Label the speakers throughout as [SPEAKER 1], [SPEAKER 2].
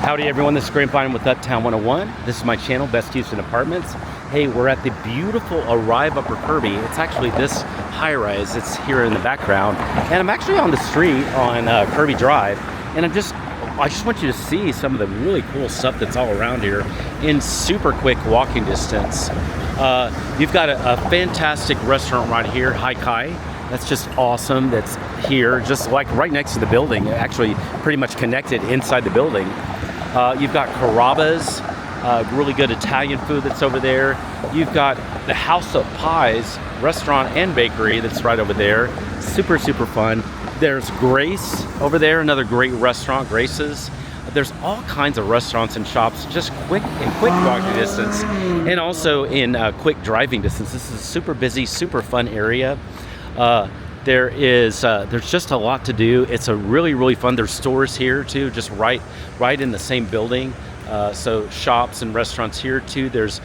[SPEAKER 1] Howdy everyone, this is Greenway with Uptown 101. This is my channel, Best Houston Apartments. Hey, we're at the beautiful Arrive Upper Kirby. It's actually this high-rise. It's here in the background. And I'm actually on the street on Kirby Drive. And I just want you to see some of the really cool stuff that's all around here in super quick walking distance. You've got a fantastic restaurant right here, Hai Kai. That's just awesome. That's here, just like right next to the building, actually pretty much connected inside the building. You've got Carrabba's, really good Italian food that's over there. You've got the House of Pies restaurant and bakery that's right over there. Super, super fun. There's Grace over there, another great restaurant, Grace's. There's all kinds of restaurants and shops, just quick walking distance, and also in quick driving distance. This is a super busy, super fun area. There's just a lot to do. It's a really fun. There's stores here too, just right in the same building. So shops and restaurants here too. There's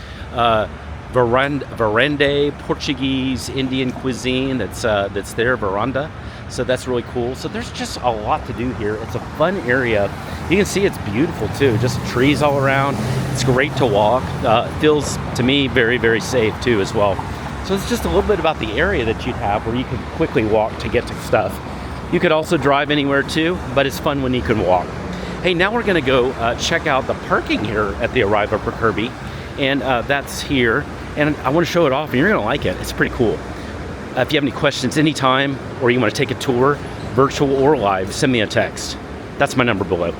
[SPEAKER 1] Veranda, Portuguese, Indian cuisine that's there, Veranda. So that's really cool. So there's just a lot to do here. It's a fun area. You can see it's beautiful too. Just trees all around. It's great to walk. It feels to me very safe too as well. So it's just a little bit about the area that you'd have where you could quickly walk to get to stuff. You could also drive anywhere too, but it's fun when you can walk. Hey, now we're gonna go check out the parking here at the Arrive Upper Kirby, and that's here. And I wanna show it off, and you're gonna like it. It's pretty cool. If you have any questions anytime, or you wanna take a tour, virtual or live, send me a text. That's my number below.